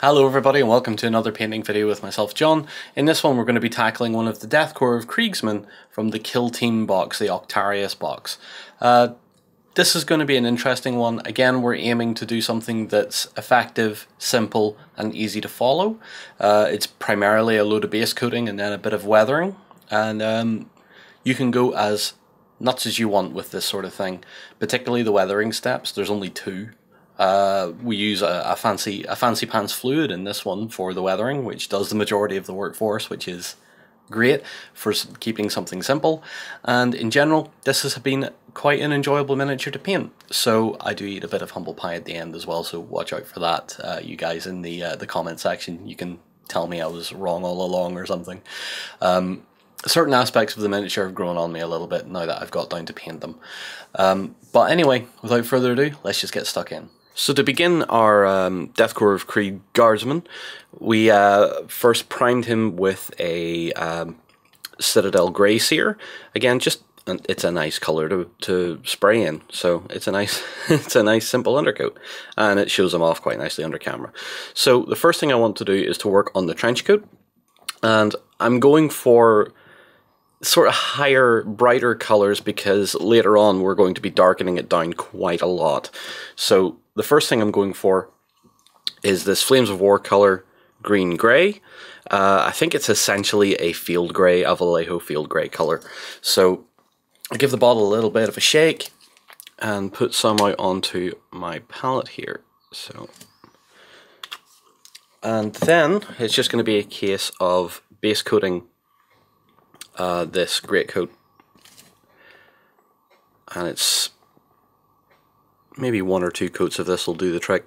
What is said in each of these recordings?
Hello everybody and welcome to another painting video with myself, John. In this one we're going to be tackling one of the Deathcore of Kriegsman from the Kill Team box, the Octarius box. This is going to be an interesting one. Again, we're aiming to do something that's effective, simple and easy to follow. It's primarily a load of base coating and then a bit of weathering, and you can go as nuts as you want with this sort of thing. Particularly the weathering steps, there's only two. We use a fancy pants fluid in this one for the weathering, which does the majority of the work for us, which is great for keeping something simple. And in general, this has been quite an enjoyable miniature to paint. So I do eat a bit of humble pie at the end as well, so watch out for that. You guys in the comment section, you can tell me I was wrong all along or something. Certain aspects of the miniature have grown on me a little bit now that I've got down to paint them. But anyway, without further ado, let's just get stuck in. So to begin our Deathcore of Krieg Guardsman, we first primed him with a Citadel Grey Seer. Again, just it's a nice colour to spray in, so it's a nice it's a nice simple undercoat, and it shows him off quite nicely under camera. So the first thing I want to do is to work on the trench coat, and I'm going for sort of higher, brighter colours because later on we're going to be darkening it down quite a lot. So the first thing I'm going for is this Flames of War colour, green grey. I think it's essentially a field grey, a Vallejo field grey colour. So I give the bottle a little bit of a shake and put some out onto my palette here. And then it's just going to be a case of base coating this greatcoat, and it's maybe one or two coats of this will do the trick.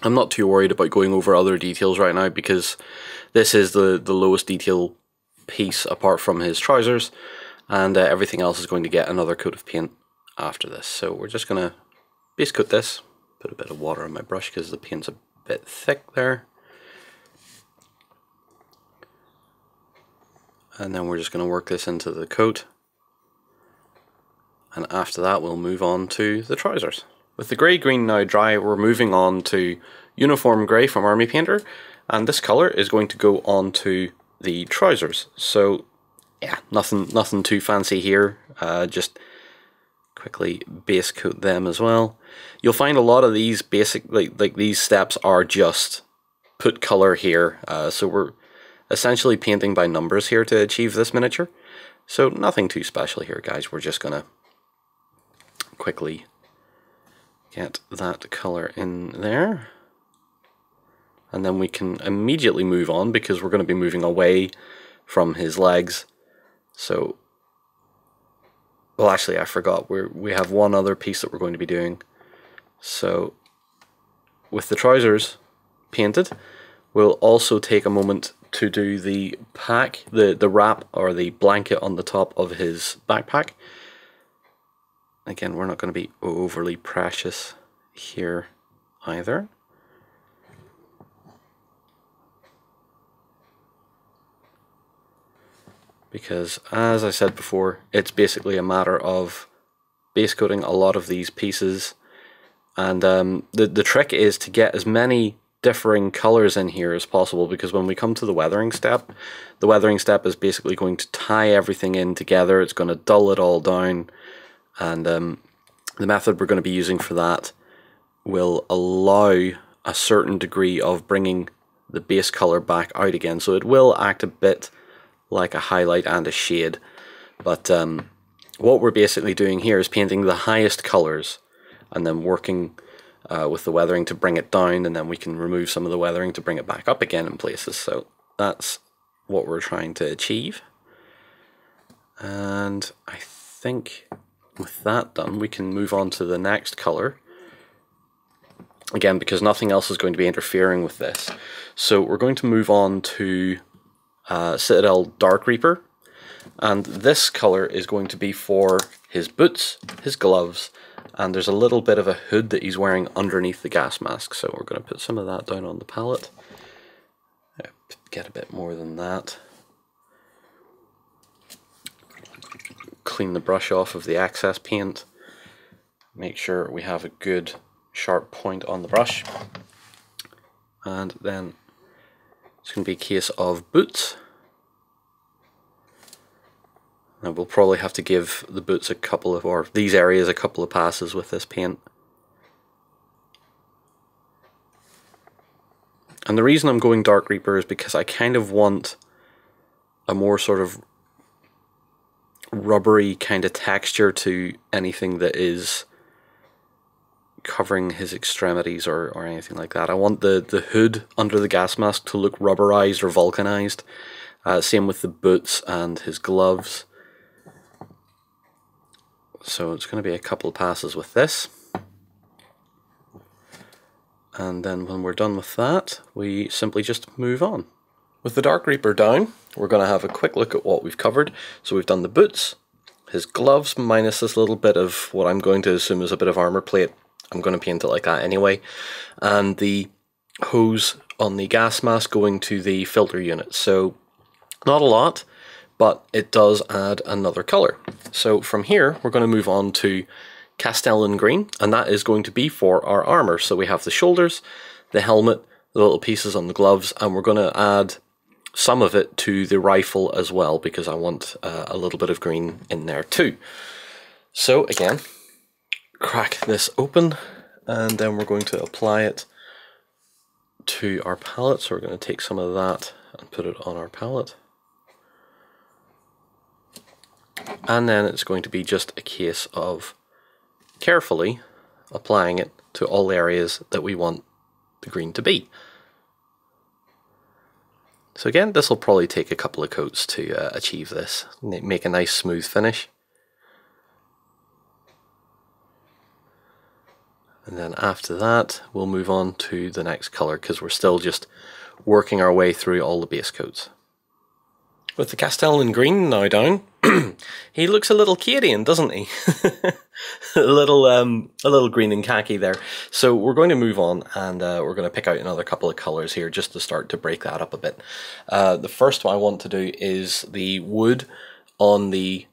I'm not too worried about going over other details right now because this is the lowest detail piece apart from his trousers, and everything else is going to get another coat of paint after this. So we're just going to base coat this, put a bit of water on my brush because the paint's a bit thick there. And then we're just going to work this into the coat, and after that we'll move on to the trousers. With the grey-green now dry, we're moving on to Uniform Grey from Army Painter, and this colour is going to go on to the trousers. So yeah, nothing too fancy here, just quickly base coat them as well. You'll find a lot of these basic, like these steps are just put colour here, so we're essentially painting by numbers here to achieve this miniature. So nothing too special here, guys. We're just gonna quickly get that colour in there, and then we can immediately move on because we're going to be moving away from his legs. So, well, actually I forgot, we have one other piece that we're going to be doing. So with the trousers painted, we'll also take a moment to do the pack, the wrap or the blanket on the top of his backpack. Again, we're not going to be overly precious here either. Because, as I said before, it's basically a matter of base coating a lot of these pieces, and the trick is to get as many differing colors in here as possible, because when we come to the weathering step is basically going to tie everything in together. It's going to dull it all down, and the method we're going to be using for that will allow a certain degree of bringing the base color back out again. So it will act a bit like a highlight and a shade, but what we're basically doing here is painting the highest colors and then working with the weathering to bring it down, and then we can remove some of the weathering to bring it back up again in places. So that's what we're trying to achieve, and I think with that done we can move on to the next colour, again because nothing else is going to be interfering with this. So we're going to move on to Citadel Dark Reaper, and this colour is going to be for his boots, his gloves, and there's a little bit of a hood that he's wearing underneath the gas mask, so we're going to put some of that down on the palette. Get a bit more than that. Clean the brush off of the excess paint. Make sure we have a good sharp point on the brush. and then it's going to be a case of boots. And we'll probably have to give the boots a couple of, or these areas a couple of passes with this paint. And the reason I'm going Dark Reaper is because I kind of want a more sort of rubbery kind of texture to anything that is covering his extremities or anything like that. I want the hood under the gas mask to look rubberized or vulcanized. Same with the boots and his gloves. So it's going to be a couple of passes with this. And then when we're done with that, we simply just move on. With the Dark Reaper down, we're going to have a quick look at what we've covered. So we've done the boots, his gloves, minus this little bit of what I'm going to assume is a bit of armor plate. I'm going to paint it like that anyway. And the hose on the gas mask going to the filter unit. So not a lot, but it does add another color. So from here, we're going to move on to Castellan Green, and that is going to be for our armor. So we have the shoulders, the helmet, the little pieces on the gloves, and we're going to add some of it to the rifle as well, because I want a little bit of green in there too. So again, crack this open, and then we're going to apply it to our palette. So we're going to take some of that and put it on our palette. And then it's going to be just a case of carefully applying it to all areas that we want the green to be. So again, this will probably take a couple of coats to achieve this, make a nice smooth finish. And then after that, we'll move on to the next color, because we're still just working our way through all the base coats. With the Castellan Green now down, he looks a little Cadian, doesn't he? a little green and khaki there. So we're going to move on, and we're going to pick out another couple of colors here just to start to break that up a bit. The first one I want to do is the wood on the...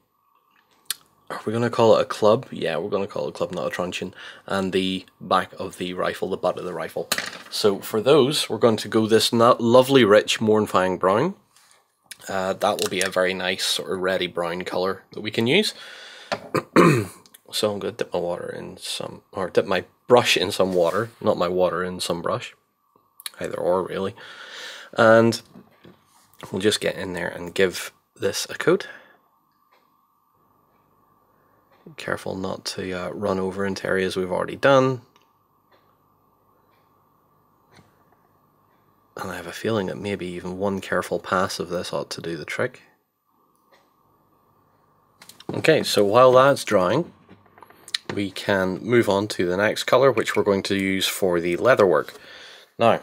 Are we going to call it a club? Yeah, we're going to call it a club, not a truncheon. And the back of the rifle, the butt of the rifle. So for those, we're going to go this lovely rich Mournfang brown. That will be a very nice sort of reddy brown colour that we can use. So I'm going to dip my water in some, or dip my brush in some water, not my water in some brush. Either or, really. And we'll just get in there and give this a coat. Careful not to run over into areas we've already done. And I have a feeling that maybe even one careful pass of this ought to do the trick. Okay, so while that's drying, we can move on to the next colour, which we're going to use for the leatherwork. Now,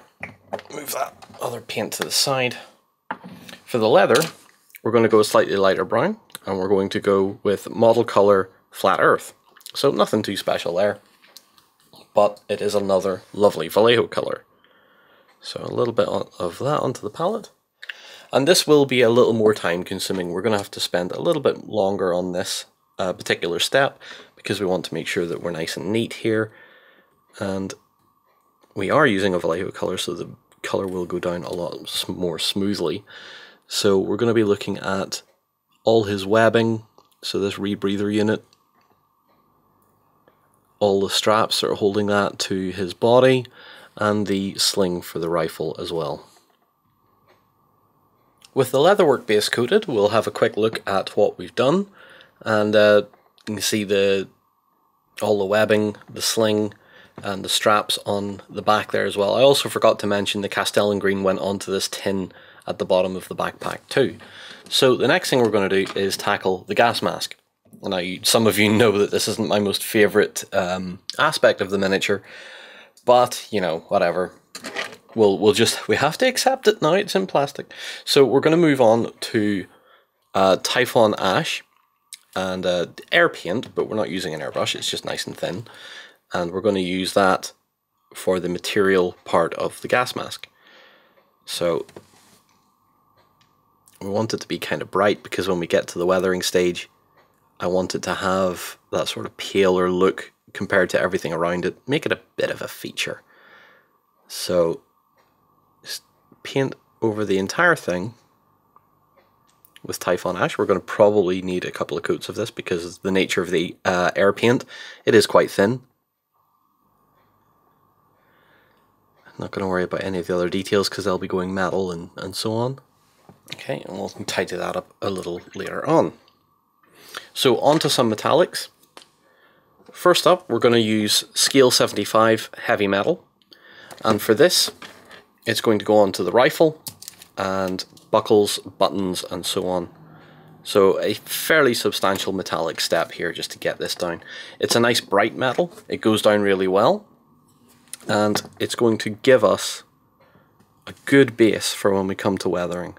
move that other paint to the side. For the leather, we're going to go a slightly lighter brown, and we're going to go with model colour Flat Earth. So nothing too special there, but it is another lovely Vallejo colour. So a little bit of that onto the palette. And this will be a little more time consuming. We're going to have to spend a little bit longer on this particular step, because we want to make sure that we're nice and neat here. And we are using a Vallejo colour, so the colour will go down a lot more smoothly. So we're going to be looking at all his webbing, so this rebreather unit, all the straps that are holding that to his body, and the sling for the rifle as well. With the leatherwork base coated, we'll have a quick look at what we've done, and you can see all the webbing, the sling, and the straps on the back there as well. I also forgot to mention the Castellan Green went onto this tin at the bottom of the backpack too. So the next thing we're going to do is tackle the gas mask. Now, some of you know that this isn't my most favourite aspect of the miniature, but, you know, whatever. We have to accept it now, it's in plastic. So we're going to move on to Typhon Ash and air paint, but we're not using an airbrush, it's just nice and thin. And we're going to use that for the material part of the gas mask. So we want it to be kind of bright, because when we get to the weathering stage, I want it to have that sort of paler look compared to everything around it. Make it a bit of a feature. So paint over the entire thing with Typhon Ash. We're going to probably need a couple of coats of this because of the nature of the air paint. It is quite thin. I'm not going to worry about any of the other details because they'll be going metal and so on. Okay, and we'll tidy that up a little later on. So on to some metallics. First up, we're going to use Scale 75 Heavy Metal. And for this, it's going to go onto the rifle and buckles, buttons, and so on. So a fairly substantial metallic step here just to get this down. It's a nice bright metal, it goes down really well, and it's going to give us a good base for when we come to weathering.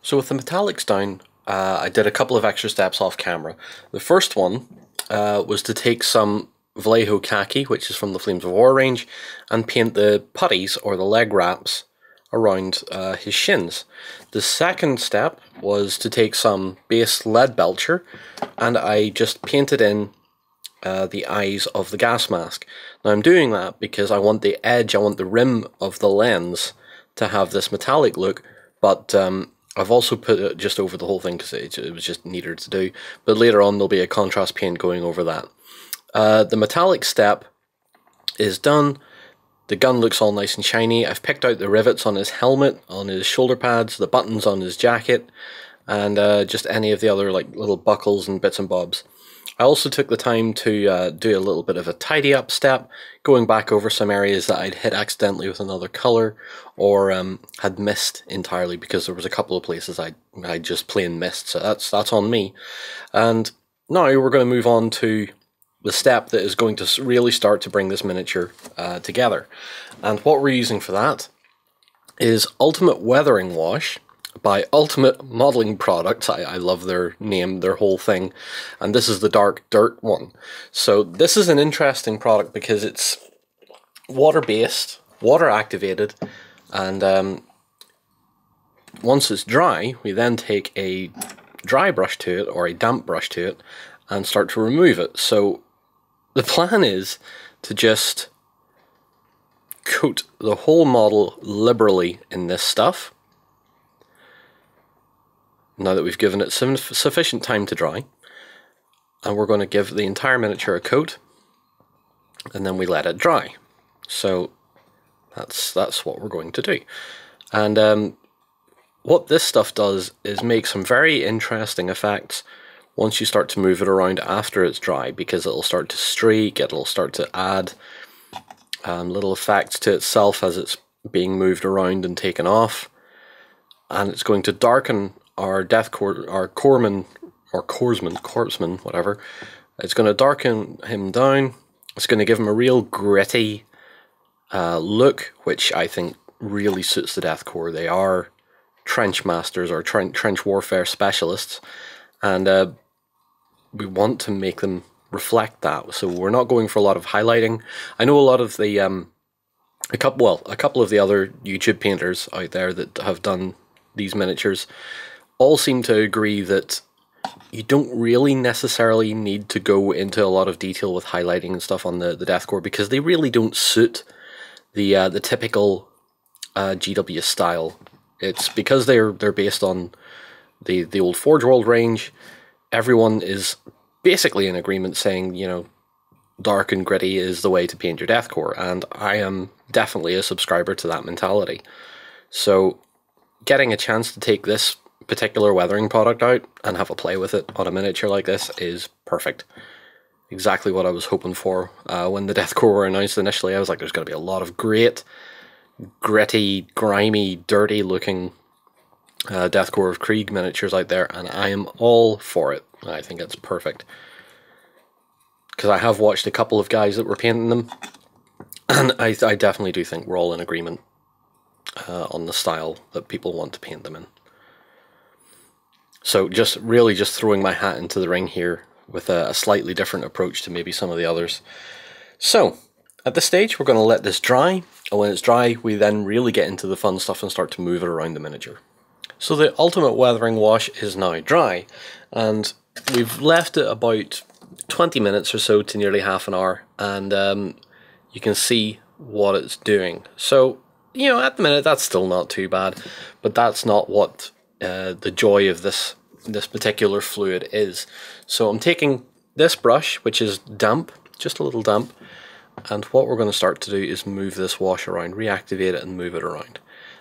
So with the metallics down, I did a couple of extra steps off camera. The first one was to take some Vallejo khaki, which is from the Flames of War range, and paint the putties, or the leg wraps, around his shins. The second step was to take some base lead belcher, and I just painted in the eyes of the gas mask. Now I'm doing that because I want the edge, I want the rim of the lens to have this metallic look, but I've also put it just over the whole thing because it was just neater to do. But later on there'll be a contrast paint going over that. The metallic step is done. The gun looks all nice and shiny. I've picked out the rivets on his helmet, on his shoulder pads, the buttons on his jacket, and just any of the other like little buckles and bits and bobs. I also took the time to do a little bit of a tidy up step, going back over some areas that I'd hit accidentally with another colour, or had missed entirely, because there was a couple of places I just plain missed, so that's on me. And now we're going to move on to the step that is going to really start to bring this miniature together. And what we're using for that is Ultimate Weathering Wash by Ultimate Modeling Products. I love their name, their whole thing. And this is the Dark Dirt one. So this is an interesting product because it's water-based, water-activated, and once it's dry, we then take a dry brush to it, or a damp brush to it, and start to remove it. So the plan is to just coat the whole model liberally in this stuff, now that we've given it some sufficient time to dry. And we're going to give the entire miniature a coat, and then we let it dry. So that's what we're going to do. And what this stuff does is make some very interesting effects once you start to move it around after it's dry, because it'll start to streak, it'll start to add little effects to itself as it's being moved around and taken off, and it's going to darken our corpsman, whatever. It's going to darken him down. It's going to give him a real gritty look, which I think really suits the Death Corps. They are trench masters, or trench warfare specialists, and we want to make them reflect that. So we're not going for a lot of highlighting. I know a lot of the a couple of the other YouTube painters out there that have done these miniatures all seem to agree that you don't really necessarily need to go into a lot of detail with highlighting and stuff on the Death Corps, because they really don't suit the typical GW style. It's because they're based on the old Forge World range. Everyone is basically in agreement saying, you know, dark and gritty is the way to paint your Death Corps, and I am definitely a subscriber to that mentality. So getting a chance to take this particular weathering product out and have a play with it on a miniature like this is perfect. Exactly what I was hoping for when the Death Corps were announced initially. I was like, there's going to be a lot of great, gritty, grimy, dirty looking Death Corps of Krieg miniatures out there, and I am all for it. I think it's perfect, because I have watched a couple of guys that were painting them, and I definitely do think we're all in agreement on the style that people want to paint them in. So just really just throwing my hat into the ring here with a slightly different approach to maybe some of the others. So at this stage we're going to let this dry, and when it's dry we then really get into the fun stuff and start to move it around the miniature. So the Ultimate Weathering Wash is now dry, and we've left it about 20 minutes or so to nearly half an hour, and you can see what it's doing. So, you know, at the minute that's still not too bad, but that's not what the joy of this particular fluid is. So I'm taking this brush, which is damp, just a little damp, and what we're going to start to do is move this wash around, reactivate it and move it around.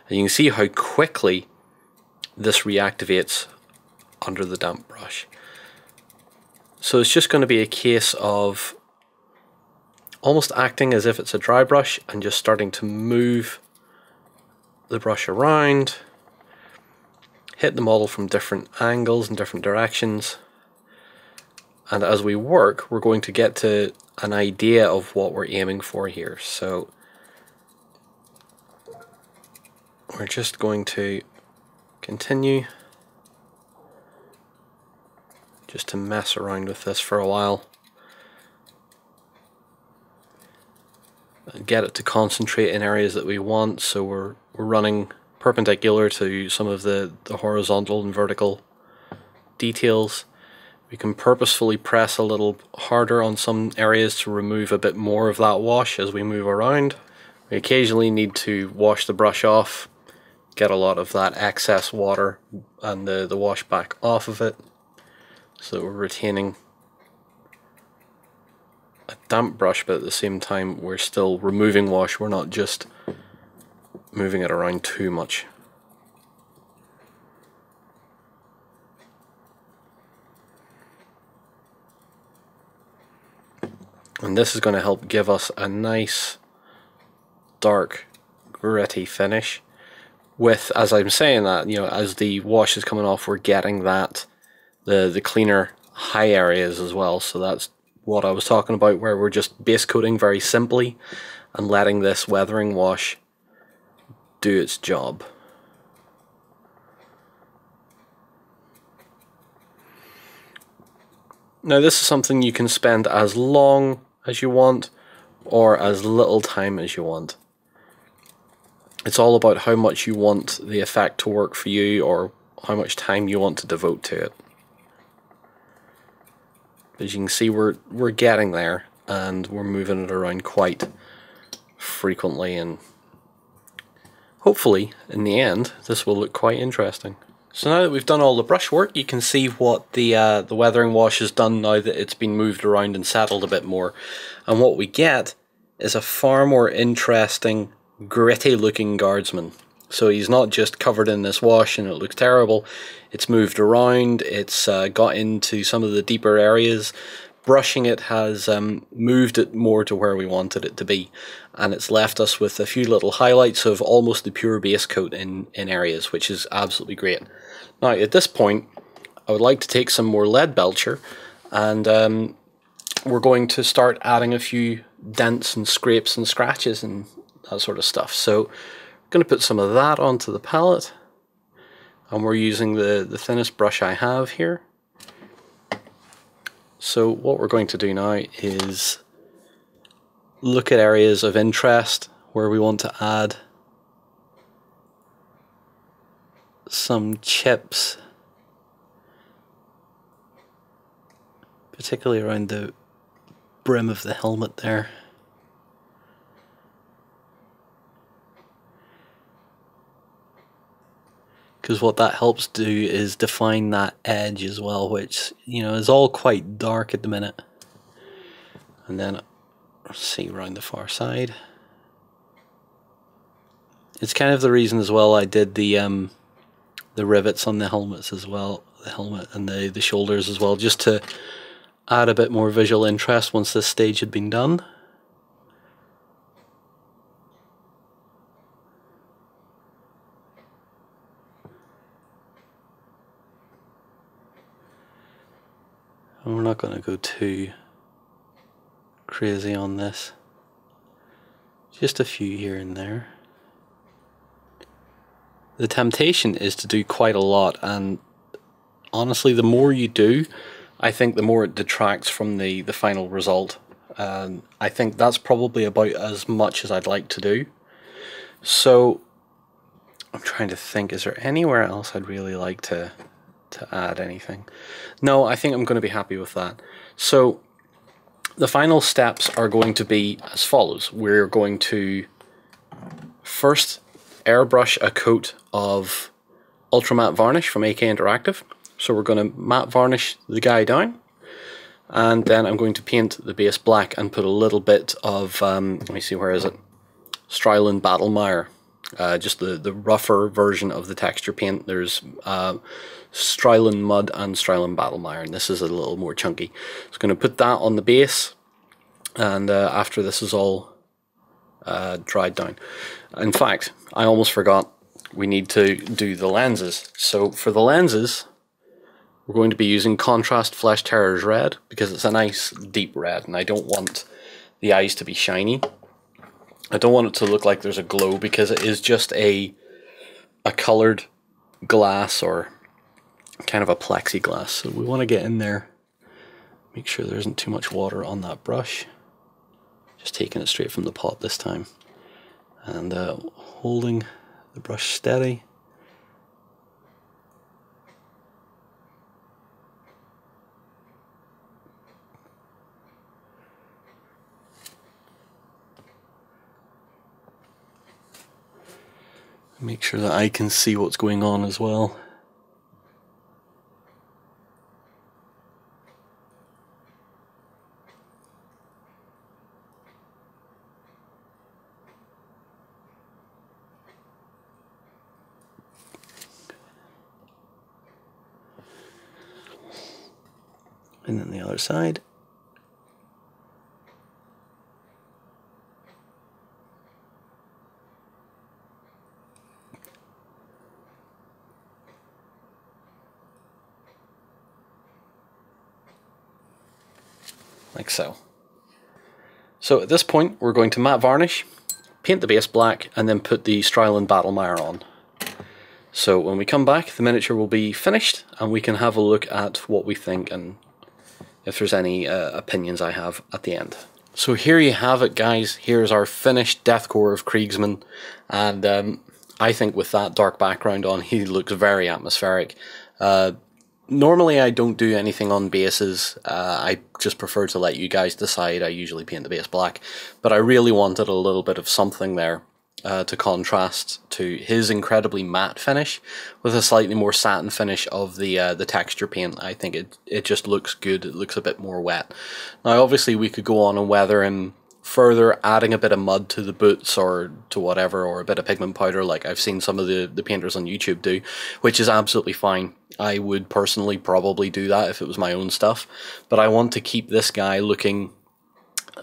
And you can see how quickly this reactivates under the damp brush. So it's just going to be a case of almost acting as if it's a dry brush and just starting to move the brush around, hit the model from different angles and different directions, and as we work we're going to get to an idea of what we're aiming for here. So we're just going to continue just to mess around with this for a while and get it to concentrate in areas that we want. So we're running perpendicular to some of the horizontal and vertical details. We can purposefully press a little harder on some areas to remove a bit more of that wash as we move around. We occasionally need to wash the brush off, get a lot of that excess water and the wash back off of it, so that we're retaining a damp brush, but at the same time we're still removing wash. We're not just moving it around too much. And this is going to help give us a nice dark gritty finish with, as I'm saying that, you know, as the wash is coming off, we're getting that the cleaner high areas as well. So that's what I was talking about, where we're just base coating very simply and letting this weathering wash do its job. Now this is something you can spend as long as you want or as little time as you want. It's all about how much you want the effect to work for you or how much time you want to devote to it. As you can see, we're getting there and we're moving it around quite frequently, and hopefully in the end this will look quite interesting. So now that we've done all the brush work, you can see what the weathering wash has done now that it's been moved around and settled a bit more. And what we get is a far more interesting, gritty looking guardsman. So he's not just covered in this wash and it looks terrible. It's moved around, it's got into some of the deeper areas. Brushing it has moved it more to where we wanted it to be, and it's left us with a few little highlights of almost the pure base coat in areas, which is absolutely great. Now at this point I would like to take some more Leadbelcher, and we're going to start adding a few dents and scrapes and scratches and that sort of stuff. So I'm going to put some of that onto the palette, and we're using the thinnest brush I have here. So what we're going to do now is look at areas of interest where we want to add some chips, particularly around the brim of the helmet there. Because what that helps do is define that edge as well, which, you know, is all quite dark at the minute. And then see around the far side. It's kind of the reason as well I did the rivets on the helmets as well, the helmet and the shoulders as well, just to add a bit more visual interest once this stage had been done. And we're not going to go too crazy on this. Just a few here and there. The temptation is to do quite a lot, and honestly the more you do, I think the more it detracts from the final result. And I think that's probably about as much as I'd like to do. So I'm trying to think, is there anywhere else I'd really like to to add anything. No, I think I'm going to be happy with that. So the final steps are going to be as follows. We're going to first airbrush a coat of Ultra Matte Varnish from AK Interactive. So we're going to matte varnish the guy down, and then I'm going to paint the base black and put a little bit of, let me see, where is it? Strylon Battlemire. Just the rougher version of the texture paint. There's Strylon Mud and Strylon Battlemire, and this is a little more chunky. So I'm going to put that on the base, and after this is all dried down. In fact, I almost forgot, we need to do the lenses. So for the lenses, we're going to be using Contrast Flesh Terrors Red, because it's a nice deep red, and I don't want the eyes to be shiny. I don't want it to look like there's a glow, because it is just a coloured glass, or kind of a plexiglass. So we want to get in there, make sure there isn't too much water on that brush. Just taking it straight from the pot this time, and holding the brush steady. Make sure that I can see what's going on as well. And then the other side. Like so. So at this point we're going to matte varnish, paint the base black, and then put the Strylon Battlemire on. So when we come back, the miniature will be finished, and we can have a look at what we think and if there's any opinions I have at the end. So here you have it, guys. Here's our finished Deathcore of Kriegsmann, and I think with that dark background on, he looks very atmospheric. Normally I don't do anything on bases, I just prefer to let you guys decide. I usually paint the base black, but I really wanted a little bit of something there to contrast to his incredibly matte finish with a slightly more satin finish of the texture paint. I think it just looks good, it looks a bit more wet. Now obviously we could go on and weather him further, adding a bit of mud to the boots or to whatever, or a bit of pigment powder like I've seen some of the painters on YouTube do, which is absolutely fine. I would personally probably do that if it was my own stuff, but I want to keep this guy looking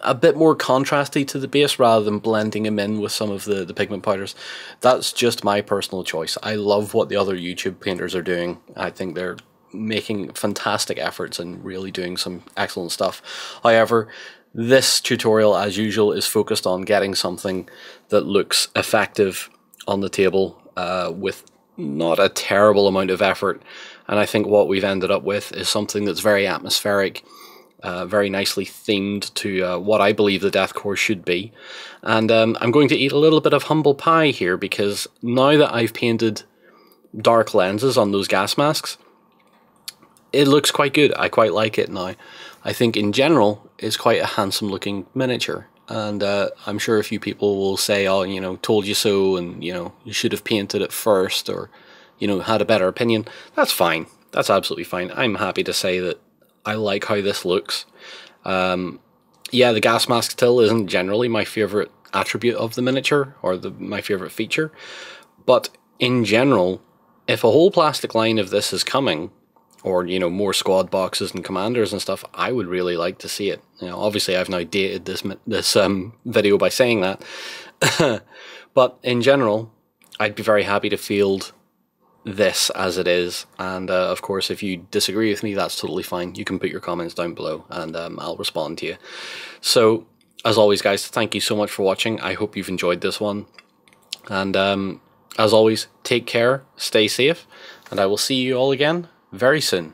a bit more contrasty to the base rather than blending him in with some of the pigment powders. That's just my personal choice. I love what the other YouTube painters are doing. I think they're making fantastic efforts and really doing some excellent stuff. However, this tutorial, as usual, is focused on getting something that looks effective on the table with not a terrible amount of effort, and I think what we've ended up with is something that's very atmospheric, very nicely themed to what I believe the Deathcore should be. And I'm going to eat a little bit of humble pie here, because now that I've painted dark lenses on those gas masks, it looks quite good. I quite like it now. I think in general it's quite a handsome looking miniature, and I'm sure a few people will say, oh, you know, told you so, and you know, you should have painted it first, or you know, had a better opinion. That's fine, that's absolutely fine. I'm happy to say that I like how this looks. Yeah, the gas mask still isn't generally my favourite attribute of the miniature, or my favourite feature, but in general, if a whole plastic line of this is coming, or you know, more squad boxes and commanders and stuff, I would really like to see it. You know, obviously I've now dated this video by saying that, but in general, I'd be very happy to field this as it is, and of course if you disagree with me, that's totally fine. You can put your comments down below, and I'll respond to you. So as always, guys, thank you so much for watching. I hope you've enjoyed this one, and as always, take care, stay safe, and I will see you all again very soon.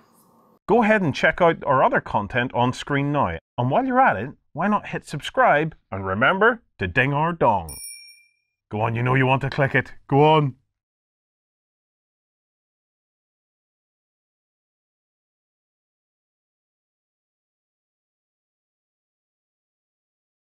Go ahead and check out our other content on screen now, and while you're at it, why not hit subscribe, and remember to ding our dong. Go on, you know you want to click it, go on.